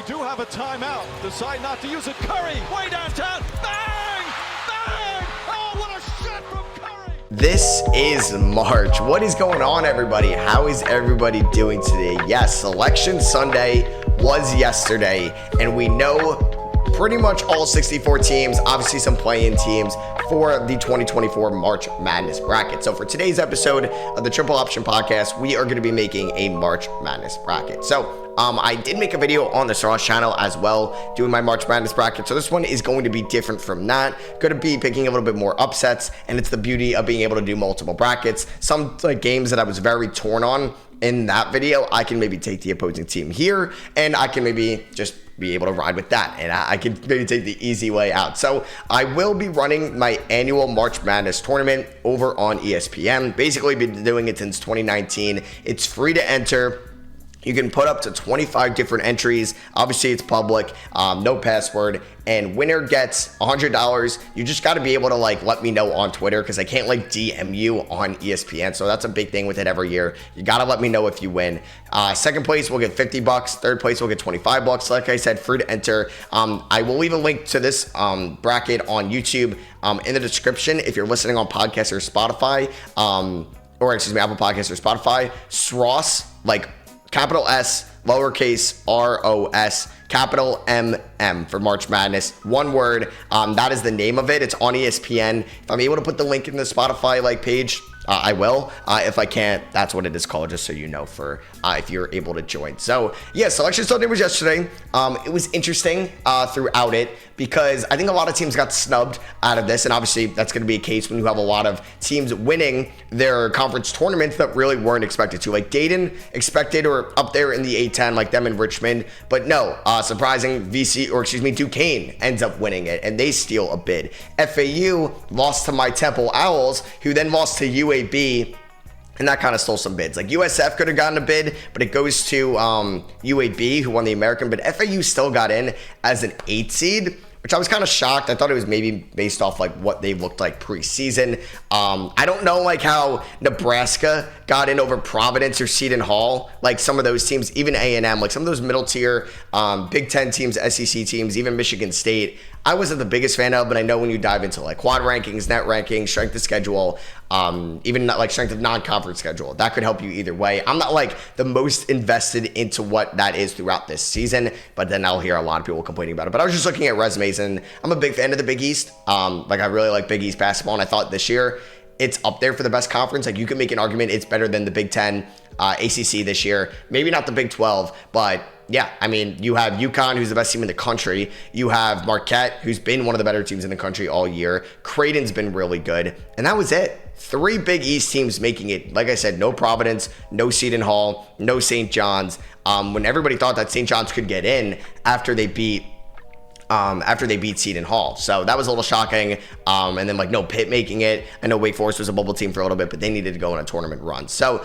do have a timeout. Decide not to use it. Curry, way downtown. Bang! Bang! Oh, what a shot from Curry! This is March. What is going on, everybody? How is everybody doing today? Yes, Selection Sunday was yesterday, and we know pretty much all 64 teams, obviously some play-in teams for the 2024 March Madness bracket. So for today's episode of the Triple Option Podcast, we are going to be making a March Madness bracket. So I did make a video on the Sauce channel as well, doing my March Madness bracket. So this one is going to be different from that. Going to be picking a little bit more upsets, and it's the beauty of being able to do multiple brackets. Some games that I was very torn on in that video, I can maybe take the opposing team here, and I can maybe just be able to ride with that, and I can maybe take the easy way out. So I will be running my annual March Madness tournament over on ESPN. Basically been doing it since 2019. It's free to enter. You can put up to 25 different entries. Obviously, it's public, no password, and winner gets $100. You just got to be able to let me know on Twitter, because I can't DM you on ESPN. So that's a big thing with it every year. You got to let me know if you win. Second place will get $50. Third place will get $25. Like I said, free to enter. I will leave a link to this bracket on YouTube in the description if you're listening on podcast or Spotify, Apple Podcasts or Spotify. SROS, capital S, lowercase ROS, capital MM for March Madness. One word. That is the name of it. It's on ESPN. If I'm able to put the link in the Spotify page, I will. If I can't, that's what it is called, just so you know, for if you're able to join. So yeah, Selection Sunday was yesterday. It was interesting throughout it, because I think a lot of teams got snubbed out of this, and obviously that's going to be a case when you have a lot of teams winning their conference tournaments that really weren't expected to. Dayton expected, or up there in the A10, like them in Richmond, but no, surprising, Duquesne ends up winning it, and they steal a bid. FAU lost to my Temple Owls, who then lost to UAB, and that kind of stole some bids. USF could have gotten a bid, but it goes to UAB, who won the American, but FAU still got in as an 8 seed, which I was kind of shocked. I thought it was maybe based off what they looked like preseason. I don't know how Nebraska got in over Providence or Seton Hall. Some of those teams, even A&M, some of those middle tier Big Ten teams, SEC teams, even Michigan State, I wasn't the biggest fan of, but I know when you dive into quad rankings, net rankings, strength of schedule, even not strength of non-conference schedule, that could help you either way. I'm not the most invested into what that is throughout this season, but then I'll hear a lot of people complaining about it. But I was just looking at resumes, and I'm a big fan of the Big East. I really like Big East basketball, and I thought this year it's up there for the best conference. You can make an argument it's better than the Big Ten, ACC this year. Maybe not the Big 12, but yeah, you have UConn, who's the best team in the country. You have Marquette, who's been one of the better teams in the country all year. Creighton's been really good. And that was it. 3 Big East teams making it. Like I said, no Providence, no Seton Hall, no St. John's. When everybody thought that St. John's could get in after they beat Seton Hall. So that was a little shocking. And then no Pitt making it. I know Wake Forest was a bubble team for a little bit, but they needed to go on a tournament run. So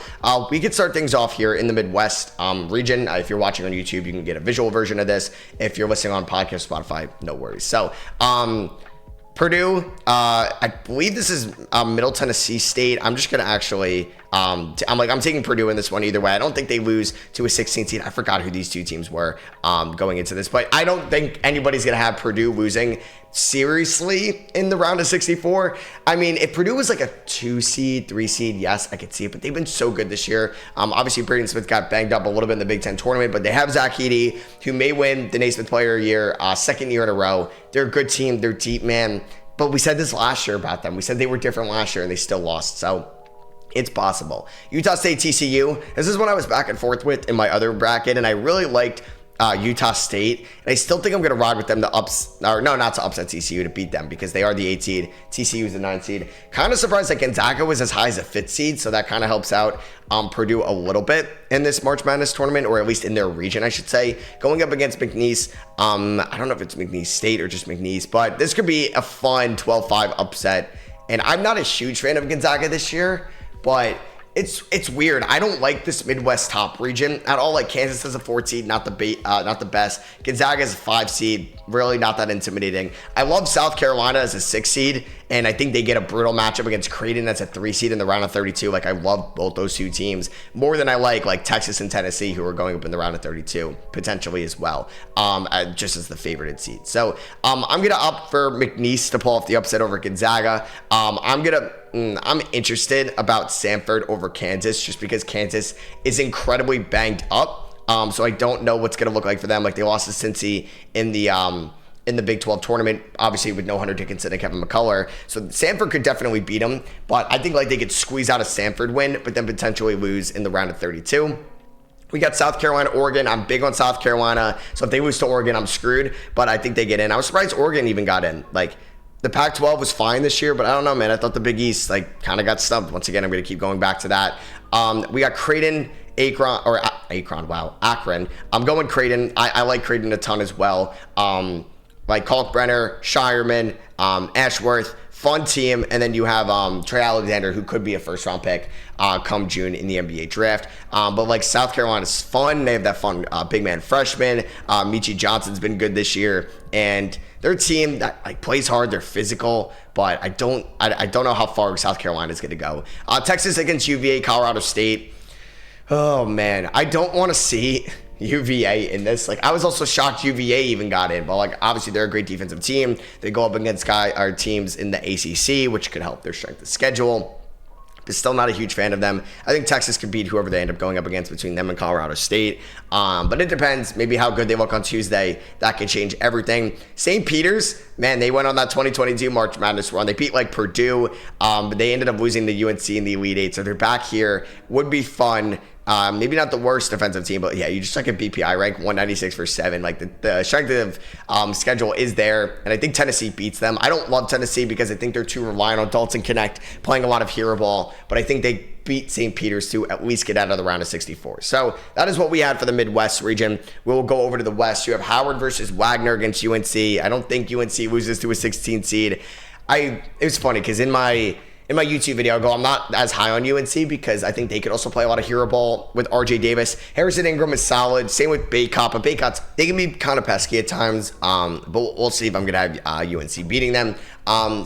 we could start things off here in the Midwest region. If you're watching on YouTube, you can get a visual version of this. If you're listening on podcast, Spotify, no worries. So Purdue, I believe this is Middle Tennessee State. I'm just going to actually, I'm taking Purdue in this one either way. I don't think they lose to a 16 seed. I forgot who these two teams were going into this, but I don't think anybody's going to have Purdue losing seriously in the round of 64. If Purdue was a 2 seed, 3 seed, yes, I could see it, but they've been so good this year. Obviously, Braden Smith got banged up a little bit in the Big Ten tournament, but they have Zach Edey, who may win the Naismith Player of the Year, second year in a row. They're a good team. They're deep, man. But we said this last year about them. We said they were different last year, and they still lost. So it's possible. Utah State, TCU. This is what I was back and forth with in my other bracket, and I really liked Utah State, and I still think I'm going to ride with them not to upset TCU, to beat them, because they are the 8 seed, TCU is the 9 seed. Kind of surprised that Gonzaga was as high as a 5th seed, so that kind of helps out Purdue a little bit in this March Madness tournament, or at least in their region, I should say. Going up against McNeese, I don't know if it's McNeese State or just McNeese, but this could be a fun 12-5 upset, and I'm not a huge fan of Gonzaga this year, but it's weird. I don't like this Midwest top region at all. Like Kansas is a 4 seed, not the best. Gonzaga is a 5 seed, really not that intimidating. I love South Carolina as a 6 seed, and I think they get a brutal matchup against Creighton that's a 3 seed in the round of 32. Like I love both those two teams more than I like Texas and Tennessee, who are going up in the round of 32 potentially as well, just as the favorited seed. So I'm gonna opt for McNeese to pull off the upset over Gonzaga. I'm interested about Samford over Kansas just because Kansas is incredibly banged up. So I don't know what's going to look like for them. Like they lost to Cincy in the Big 12 tournament, obviously with no Hunter Dickinson and Kevin McCullough. So Samford could definitely beat them, but I think like they could squeeze out a Samford win, but then potentially lose in the round of 32. We got South Carolina, Oregon. I'm big on South Carolina. So if they lose to Oregon, I'm screwed, but I think they get in. I was surprised Oregon even got in. Like, the Pac-12 was fine this year, but I don't know, man. I thought the Big East kind of got stumped. Once again, I'm going to keep going back to that. We got Creighton, Akron. I'm going Creighton. I like Creighton a ton as well. Like Kalkbrenner, Shireman, Ashworth, fun team. And then you have Trey Alexander, who could be a first-round pick come June in the NBA draft. But like South Carolina's fun. They have that fun big man freshman. Michi Johnson's been good this year. And they're a team that like plays hard, they're physical, but I don't know how far South Carolina is going to go. Texas against UVA, Colorado State. Oh man, I don't want to see UVA in this. Like I was also shocked UVA even got in, but like obviously they're a great defensive team. They go up against teams in the ACC, which could help their strength of schedule. But still not a huge fan of them. I think Texas could beat whoever they end up going up against between them and Colorado State. But it depends maybe how good they look on Tuesday. That could change everything. St. Peter's, man, they went on that 2022 March Madness run. They beat like Purdue, but they ended up losing to UNC in the Elite Eight. So they're back here. Would be fun. Maybe not the worst defensive team, but yeah, you just like a BPI rank 196 for 7. Like the strength of schedule is there, and I think Tennessee beats them. I don't love Tennessee because I think they're too reliant on Dalton Connect playing a lot of hero ball, but I think they beat St. Peter's to at least get out of the round of 64. So that is what we had for the Midwest region. We'll go over to the West. You have Howard versus Wagner against UNC. I don't think UNC loses to a 16 seed. It was funny because in my YouTube video, I'm not as high on UNC because I think they could also play a lot of hero ball with RJ Davis. Harrison Ingram is solid. Same with Baycott, but Baycott's, they can be kind of pesky at times. But we'll see if I'm going to have UNC beating them.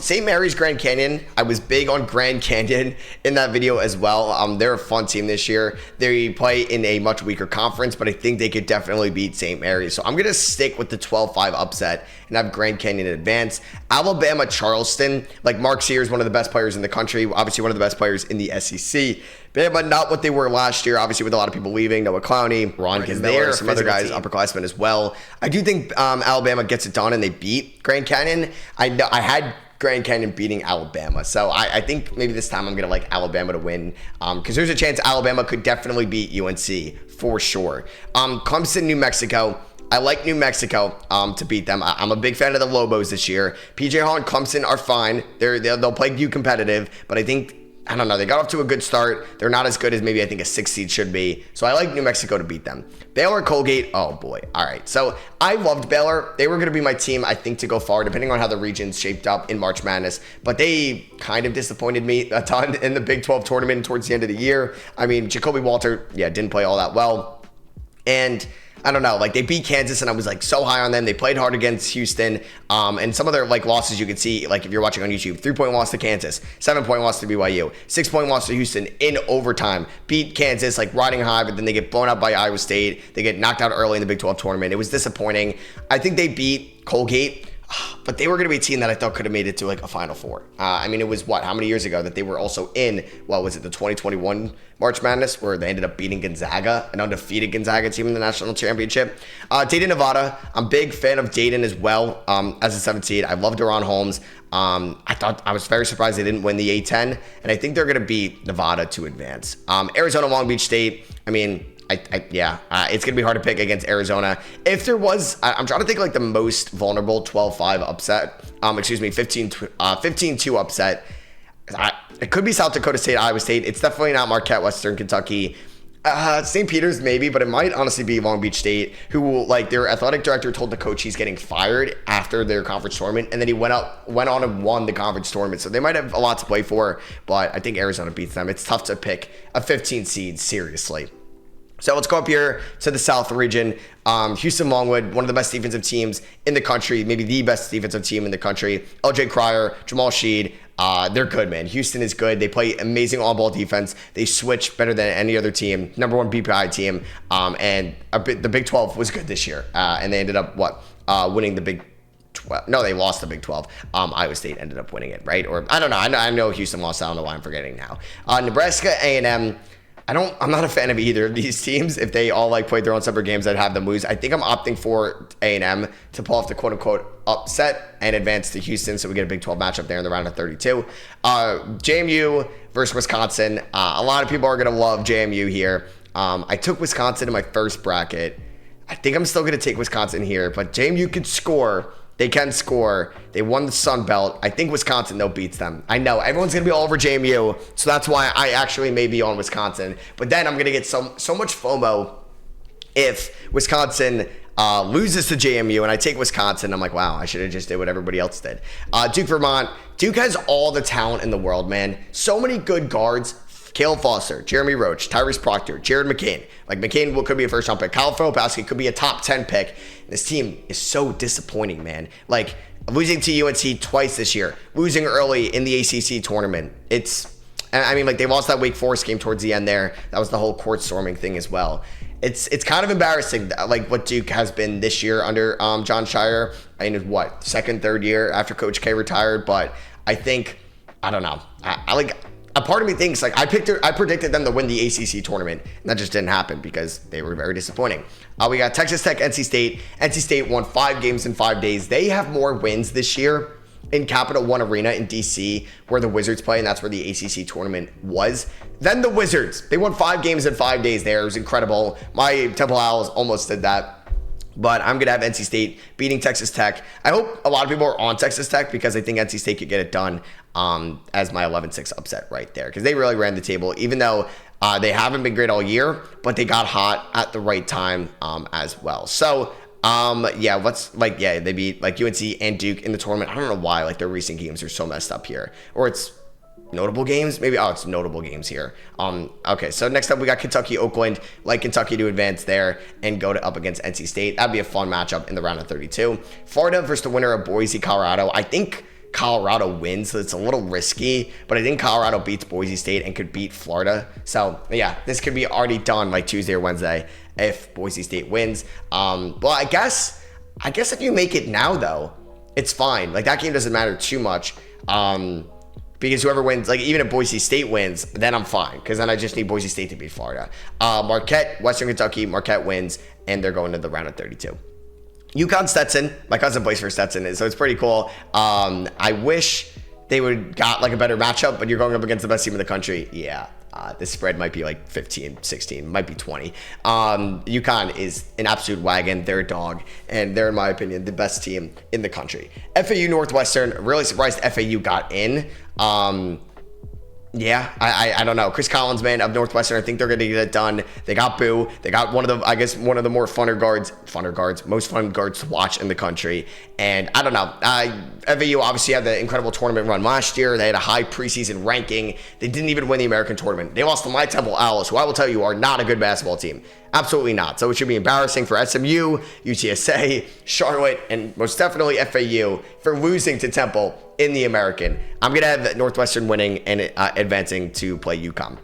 St. Mary's Grand Canyon. I was big on Grand Canyon in that video as well. They're a fun team this year. They play in a much weaker conference, but I think they could definitely beat St. Mary's. So I'm going to stick with the 12-5 upset and have Grand Canyon advance. Alabama, Charleston. Like Mark Sear is one of the best players in the country. Obviously one of the best players in the SEC. But not what they were last year, obviously with a lot of people leaving. Noah Clowney, Ron Miller, some other guys, upperclassmen as well. I do think Alabama gets it done and they beat Grand Canyon. I had Grand Canyon beating Alabama. So I think maybe this time I'm going to like Alabama to win because there's a chance Alabama could definitely beat UNC for sure. Clemson, New Mexico. I like New Mexico to beat them. I'm a big fan of the Lobos this year. PJ Hall and Clemson are fine. They'll play you competitive, but I think, I don't know, they got off to a good start. They're not as good as maybe I think a 6 seed should be. So I like New Mexico to beat them. Baylor, Colgate, oh boy. All right. So I loved Baylor. They were going to be my team, I think, to go far, depending on how the region's shaped up in March Madness. But they kind of disappointed me a ton in the Big 12 tournament towards the end of the year. I mean, Jacoby Walter, didn't play all that well. And I don't know, like they beat Kansas and I was like so high on them. They played hard against Houston. And some of their like losses you can see, like if you're watching on YouTube, 3-point loss to Kansas, 7-point loss to BYU, 6-point loss to Houston in overtime, beat Kansas like riding high, but then they get blown out by Iowa State. They get knocked out early in the Big 12 tournament. It was disappointing. I think they beat Colgate, but they were going to be a team that I thought could have made it to like a Final Four. I mean, it was how many years ago that they were also in, the 2021 March Madness where they ended up beating Gonzaga, an undefeated Gonzaga team in the national championship. Dayton, Nevada. I'm a big fan of Dayton as well as a 7th seed. I love Deron Holmes. I was very surprised they didn't win the A-10, and I think they're going to beat Nevada to advance. Arizona, Long Beach State. I mean, it's going to be hard to pick against Arizona. If there was, I'm trying to think like the most vulnerable 12-5 upset, 15-2 upset. It could be South Dakota State, Iowa State. It's definitely not Marquette, Western Kentucky. St. Peter's maybe, but it might honestly be Long Beach State, who like their athletic director told the coach he's getting fired after their conference tournament, and then he went on and won the conference tournament. So they might have a lot to play for, but I think Arizona beats them. It's tough to pick a 15 seed seriously. So let's go up here to the South region. Houston Longwood, one of the best defensive teams in the country, maybe the best defensive team in the country. LJ Cryer, Jamal Sheed, they're good, man. Houston is good. They play amazing on-ball defense. They switch better than any other team. Number one BPI team. And the Big 12 was good this year. And they ended up, winning the Big 12. No, they lost the Big 12. Iowa State ended up winning it, right? Or I don't know. I know Houston lost. I don't know why I'm forgetting now. Nebraska, A&M. I'm not a fan of either of these teams. If they all like played their own separate games, I'd have them lose. I think I'm opting for A&M to pull off the quote unquote upset and advance to Houston, so we get a Big 12 matchup there in the round of 32. JMU versus Wisconsin. A lot of people are gonna love JMU here. I took Wisconsin in my first bracket. I think I'm still gonna take Wisconsin here, but JMU could score. They can score. They won the Sun Belt. I think Wisconsin, though, beats them. I know. Everyone's going to be all over JMU, so that's why I actually may be on Wisconsin. But then I'm going to get so much FOMO if Wisconsin loses to JMU and I take Wisconsin. I'm like, wow, I should have just did what everybody else did. Duke, Vermont. Duke has all the talent in the world, man. So many good guards. Caleb Foster, Jeremy Roach, Tyrese Proctor, Jared McCain. Like, McCain could be a first-round pick. Kyle Filipowski could be a top 10 pick. This team is so disappointing, man. Like, losing to UNC twice this year, losing early in the ACC tournament. They lost that Wake Forest game towards the end there. That was the whole court storming thing as well. It's kind of embarrassing, like, what Duke has been this year under John Shire. I mean, second, third year after Coach K retired. But I think, I don't know. A part of me thinks, like, I predicted them to win the ACC tournament, and that just didn't happen because they were very disappointing. We got Texas Tech, NC State. NC State won 5 games in 5 days. They have more wins this year in Capital One Arena in DC, where the Wizards play, and that's where the ACC tournament was, than the Wizards. They won 5 games in 5 days there. It was incredible. My Temple Owls almost did that. But I'm going to have NC State beating Texas Tech. I hope a lot of people are on Texas Tech because I think NC State could get it done as my 11-6 upset right there. Because they really ran the table, even though they haven't been great all year, but they got hot at the right time as well. So, they beat like UNC and Duke in the tournament. I don't know why like their recent games are so messed up here. Or it's notable games? Maybe, it's notable games here. Okay, so next up we got Kentucky, Oakland. Like Kentucky to advance there and go up against NC State. That'd be a fun matchup in the round of 32. Florida versus the winner of Boise, Colorado. I think Colorado wins, so it's a little risky, but I think Colorado beats Boise State and could beat Florida. So, yeah, this could be already done like Tuesday or Wednesday if Boise State wins. Well, I guess if you make it now, though, it's fine. Like, that game doesn't matter too much. Because whoever wins, like even if Boise State wins, then I'm fine. Because then I just need Boise State to beat Florida. Marquette, Western Kentucky, Marquette wins, and they're going to the round of 32. UConn, Stetson. My cousin plays for Stetson, so it's pretty cool. I wish they would got like a better matchup, but you're going up against the best team in the country. Yeah, this spread might be like 15, 16, might be 20. UConn is an absolute wagon. They're a dog, and they're, in my opinion, the best team in the country. FAU, Northwestern. Really surprised FAU got in. I don't know. Chris Collins, man, of Northwestern, I think they're going to get it done. They got Boo. They got one of the more most fun guards to watch in the country. And I don't know. FAU obviously had the incredible tournament run last year. They had a high preseason ranking. They didn't even win the American tournament. They lost to my Temple Owls, who I will tell you are not a good basketball team. Absolutely not. So it should be embarrassing for SMU, UTSA, Charlotte, and most definitely FAU for losing to Temple in the American. I'm going to have Northwestern winning and advancing to play UConn.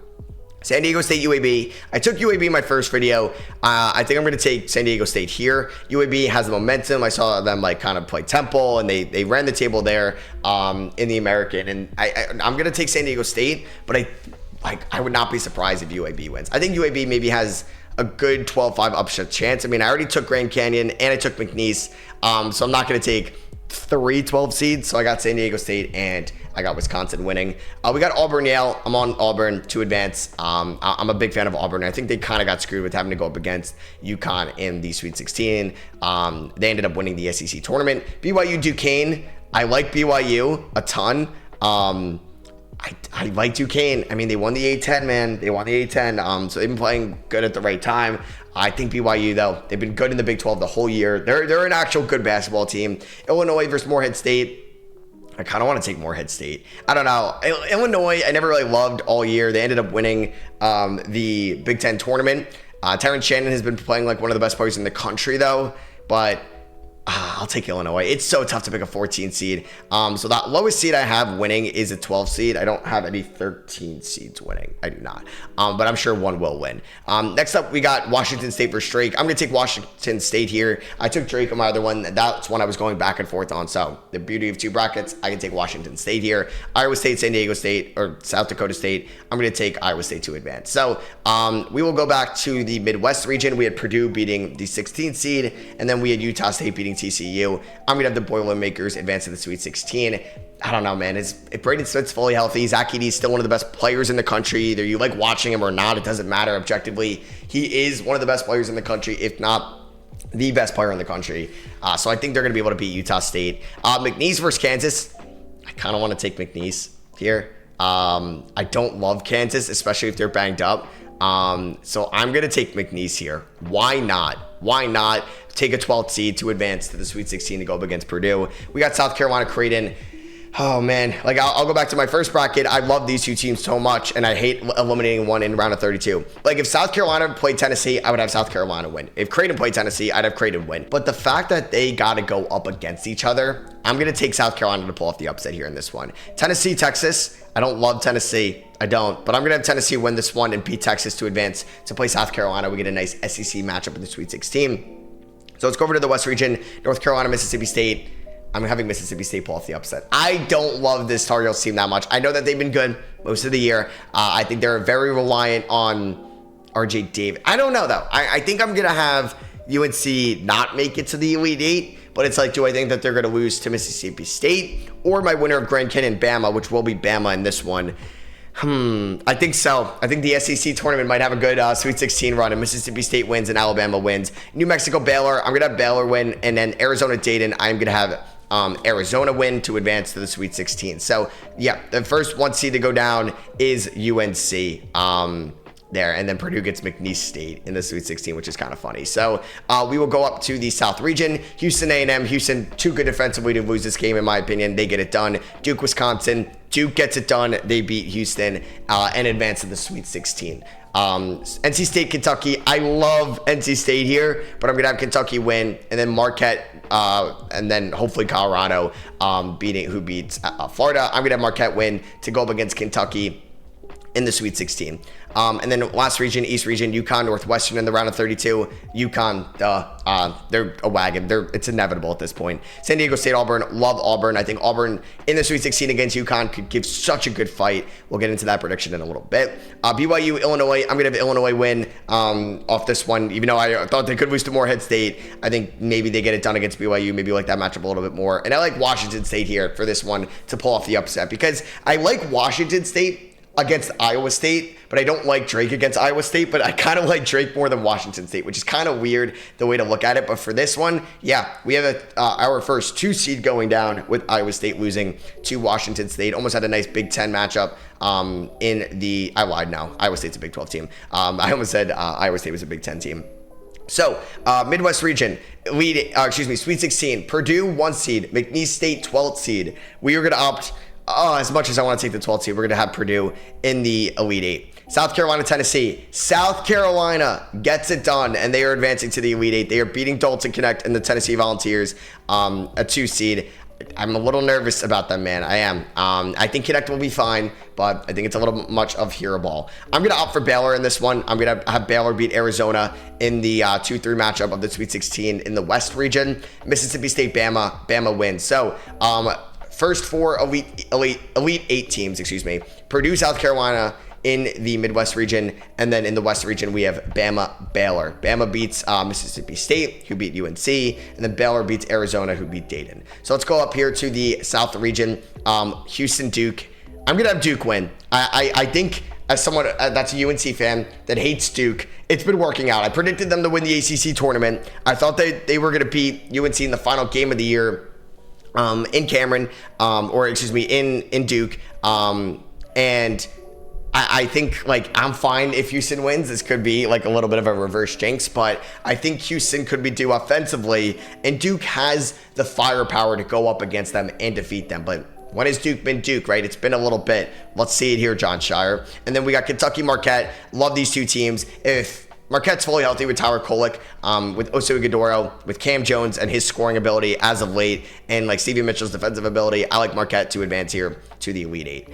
San Diego State, UAB. I took UAB in my first video. I think I'm going to take San Diego State here. UAB has the momentum. I saw them like kind of play Temple, and they ran the table there in the American. And I'm going to take San Diego State, but I would not be surprised if UAB wins. I think UAB maybe has a good 12-5 upset chance. I mean, I already took Grand Canyon and I took McNeese, so I'm not going to take 3 12 seeds. So I got San Diego State and I got Wisconsin winning. We got Auburn, Yale. I'm on Auburn to advance. I'm a big fan of Auburn. I think they kind of got screwed with having to go up against UConn in the Sweet 16. They ended up winning the SEC tournament. BYU, Duquesne. I like BYU a ton. I like Duquesne. I mean, they won the A10, man. They won the A10. So they've been playing good at the right time. I think BYU, though, they've been good in the Big 12 the whole year. They're an actual good basketball team. Illinois versus Morehead State. I kind of want to take Morehead State. I don't know. Illinois, I never really loved all year. They ended up winning the Big Ten tournament. Terrence Shannon has been playing like one of the best players in the country, though. But I'll take Illinois. It's so tough to pick a 14 seed. So that lowest seed I have winning is a 12 seed. I don't have any 13 seeds winning. I do not. But I'm sure one will win. Next up, we got Washington State versus Drake. I'm going to take Washington State here. I took Drake on my other one. That's one I was going back and forth on. So the beauty of two brackets, I can take Washington State here. Iowa State, San Diego State, or South Dakota State. I'm going to take Iowa State to advance. So we will go back to the Midwest region. We had Purdue beating the 16th seed, and then we had Utah State beating TCU. I'm going to have the Boilermakers advance to the Sweet 16. I don't know, man. If Braden Smith's fully healthy, Zach Edey is still one of the best players in the country. Either you like watching him or not, it doesn't matter objectively. He is one of the best players in the country, if not the best player in the country. So I think they're going to be able to beat Utah State. McNeese versus Kansas. I kind of want to take McNeese here. I don't love Kansas, especially if they're banged up. So I'm going to take McNeese here. Why not? Why not take a 12th seed to advance to the Sweet 16 to go up against Purdue? We got South Carolina, Creighton. Oh, man. Like, I'll go back to my first bracket. I love these two teams so much, and I hate eliminating one in round of 32. Like, if South Carolina played Tennessee, I would have South Carolina win. If Creighton played Tennessee, I'd have Creighton win. But the fact that they got to go up against each other, I'm going to take South Carolina to pull off the upset here in this one. Tennessee, Texas. I don't love Tennessee. I don't. But I'm going to have Tennessee win this one and beat Texas to advance to play South Carolina. We get a nice SEC matchup in the Sweet 16. So let's go over to the West region. North Carolina, Mississippi State. I'm having Mississippi State pull off the upset. I don't love this Tar Heels team that much. I know that they've been good most of the year. I think they're very reliant on RJ Davis. I don't know, though. I think I'm going to have UNC not make it to the Elite Eight. But it's like, do I think that they're going to lose to Mississippi State? Or my winner of Grand Canyon, Bama, which will be Bama in this one? I think so. I think the SEC tournament might have a good Sweet 16 run, and Mississippi State wins and Alabama wins. New Mexico, Baylor. I'm going to have Baylor win. And then Arizona, Dayton. I'm going to have Arizona win to advance to the Sweet 16. So, yeah, the first one seed to go down is UNC. There, and then Purdue gets McNeese State in the Sweet 16, which is kind of funny. So we will go up to the South region. Houston A&M. Houston, too good defensively to lose this game, in my opinion. They get it done. Duke, Wisconsin. Duke gets it done. They beat Houston and advance to the Sweet 16. NC State, Kentucky. I love NC State here, but I'm going to have Kentucky win, and then Marquette, and then hopefully Colorado who beats Florida. I'm going to have Marquette win to go up against Kentucky in the Sweet 16. And then last region, East region, UConn, Northwestern in the round of 32. UConn, they're a wagon. It's inevitable at this point. San Diego State, Auburn, love Auburn. I think Auburn in the Sweet 16 against UConn could give such a good fight. We'll get into that prediction in a little bit. BYU, Illinois, I'm going to have Illinois win off this one, even though I thought they could lose to Morehead State. I think maybe they get it done against BYU, maybe like that matchup a little bit more. And I like Washington State here for this one to pull off the upset, because I like Washington State against Iowa State, but I don't like Drake against Iowa State, but I kind of like Drake more than Washington State, which is kind of weird the way to look at it. But for this one, yeah, we have our first 2 seed going down with Iowa State losing to Washington State. Almost had a nice Big Ten matchup I lied now. Iowa State's a Big 12 team. I almost said Iowa State was a Big 10 team. So, Midwest region, Sweet 16, Purdue 1 seed, McNeese State 12th seed. We are going to opt, as much as I want to take the 12th seed, we're going to have Purdue in the Elite Eight. South Carolina, Tennessee. South Carolina gets it done, and they are advancing to the Elite Eight. They are beating Dalton Connect and the Tennessee Volunteers, a 2 seed. I'm a little nervous about them, man. I am. I think Connect will be fine, but I think it's a little much of hero ball. I'm going to opt for Baylor in this one. I'm going to have Baylor beat Arizona in the 2-3 matchup of the Sweet 16 in the West region. Mississippi State, Bama wins. So, first 4 Elite 8 teams, Purdue, South Carolina in the Midwest region, and then in the West region, we have Bama, Baylor. Bama beats Mississippi State, who beat UNC, and then Baylor beats Arizona, who beat Dayton. So let's go up here to the South region. Houston, Duke. I'm going to have Duke win. I think, as someone that's a UNC fan that hates Duke, it's been working out. I predicted them to win the ACC tournament. I thought they were going to beat UNC in the final game of the year in Cameron, in Duke. And I think, like, I'm fine if Houston wins. This could be like a little bit of a reverse jinx, but I think Houston could be due offensively, and Duke has the firepower to go up against them and defeat them. But when has Duke been Duke, right? It's been a little bit. Let's see it here, John Shire. And then we got Kentucky, Marquette. Love these two teams. If Marquette's fully healthy with Tyler Kolek, with Oso Ighodaro, with Cam Jones and his scoring ability as of late, and like Stevie Mitchell's defensive ability, I like Marquette to advance here to the Elite Eight.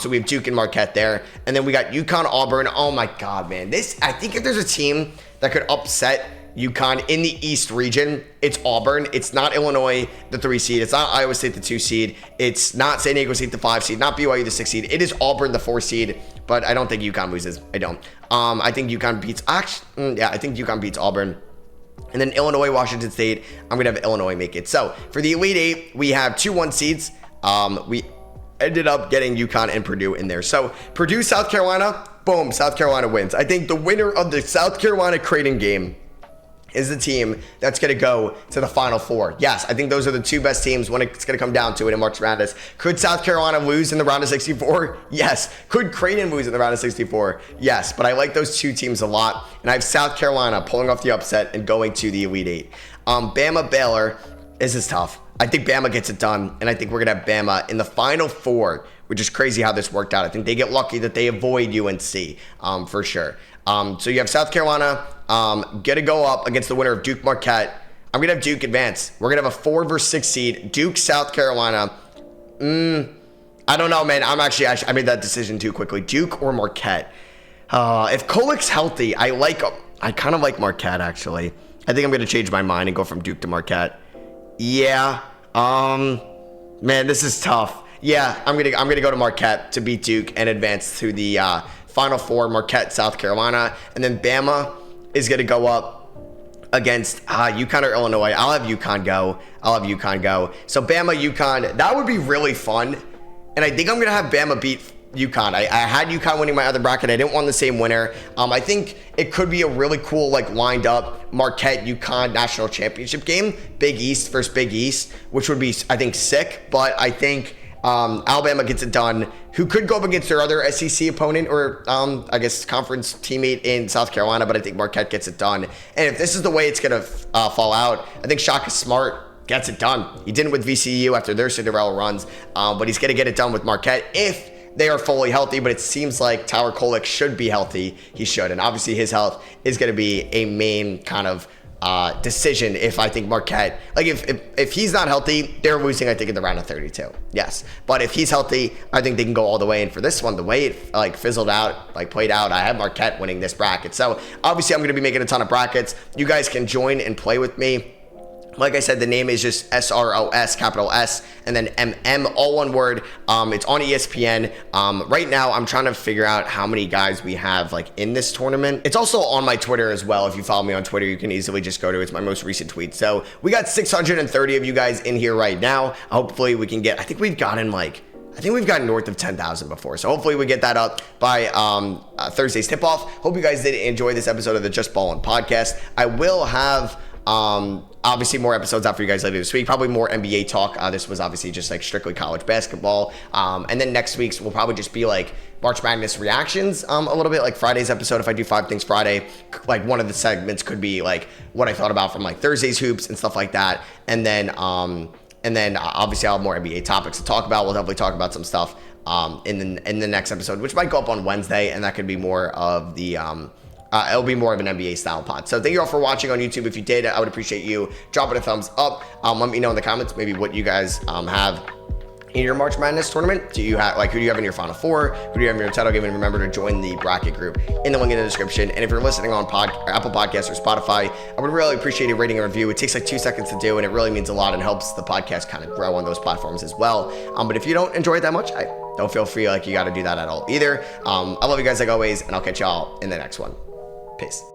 So we have Duke and Marquette there. And then we got UConn, Auburn. Oh my God, man. I think if there's a team that could upset UConn in the East region, it's Auburn. It's not Illinois, the 3 seed. It's not Iowa State, the 2 seed. It's not San Diego State, the 5 seed. Not BYU, the 6 seed. It is Auburn, the 4 seed. But I don't think UConn loses. I don't. I think UConn beats. I think UConn beats Auburn. And then Illinois, Washington State. I'm gonna have Illinois make it. So for the Elite Eight, we have 2 1 seeds. We ended up getting UConn and Purdue in there. So Purdue, South Carolina. Boom, South Carolina wins. I think the winner of the South Carolina Creighton game is the team that's going to go to the Final Four. Yes, I think those are the 2 best teams when it's going to come down to it in March Madness. Could South Carolina lose in the round of 64? Yes. Could Creighton lose in the round of 64? Yes. But I like those 2 teams a lot, and I have South Carolina pulling off the upset and going to the Elite Eight. Bama, Baylor. This is tough. I think Bama gets it done, and I think we're going to have Bama in the Final Four, which is crazy how this worked out. I think they get lucky that they avoid UNC for sure. So you have South Carolina going to go up against the winner of Duke, Marquette. I'm going to have Duke advance. We're going to have a 4 versus 6 seed. Duke, South Carolina. I don't know, man. I made that decision too quickly. Duke or Marquette. If Kolek's healthy, I kind of like Marquette, actually. I think I'm going to change my mind and go from Duke to Marquette. Yeah. Man, this is tough. Yeah, I'm gonna go to Marquette to beat Duke and advance to the Final Four. Marquette, South Carolina, and then Bama is gonna go up against UConn or Illinois. I'll have UConn go. So Bama, UConn, that would be really fun, and I think I'm gonna have Bama beat UConn. I had UConn winning my other bracket. I didn't want the same winner. I think it could be a really cool, like, lined up Marquette UConn national championship game, Big East versus Big East, which would be, I think, sick. But I think Alabama gets it done, who could go up against their other SEC opponent or I guess conference teammate in South Carolina. But I think Marquette gets it done. And if this is the way it's gonna fall out, I think Shaka Smart gets it done. He did it with VCU after their Cinderella runs, but he's gonna get it done with Marquette if they are fully healthy. But it seems like Tyler Kolek should be healthy. He should, and obviously his health is going to be a main kind of decision. If I think Marquette, like if he's not healthy, they're losing, I think, in the round of 32. Yes, but if he's healthy, I think they can go all the way. And for this one, the way it like fizzled out, like played out, I have Marquette winning this bracket. So obviously I'm going to be making a ton of brackets. You guys can join and play with me. Like I said, the name is just SROS, capital S, and then MM, all one word. It's on ESPN. Right now, I'm trying to figure out how many guys we have like in this tournament. It's also on my Twitter as well. If you follow me on Twitter, you can easily just go to it's my most recent tweet. So we got 630 of you guys in here right now. Hopefully we can get, I think we've gotten north of 10,000 before. So hopefully we get that up by Thursday's tip-off. Hope you guys did enjoy this episode of the Just Ballin' podcast. I will have obviously more episodes out for you guys later this week, probably more NBA talk. This was obviously just like strictly college basketball, and then next week's will probably just be like March Madness reactions, a little bit like Friday's episode. If I do 5 things Friday, like one of the segments could be like what I thought about from like Thursday's hoops and stuff like that, and then obviously I'll have more NBA topics to talk about. We'll definitely talk about some stuff in the next episode, which might go up on Wednesday, and that could be more of the it'll be more of an NBA style pod. So thank you all for watching on YouTube. If you did, I would appreciate you dropping a thumbs up. Let me know in the comments maybe what you guys have in your March Madness tournament. Do you have, like, who do you have in your Final Four? Who do you have in your title game? And remember to join the bracket group in the link in the description. And if you're listening on Apple Podcasts or Spotify, I would really appreciate a rating and review. It takes like 2 seconds to do, and it really means a lot and helps the podcast kind of grow on those platforms as well. But if you don't enjoy it that much, I don't feel free like you got to do that at all either. I love you guys like always, and I'll catch y'all in the next one. Peace.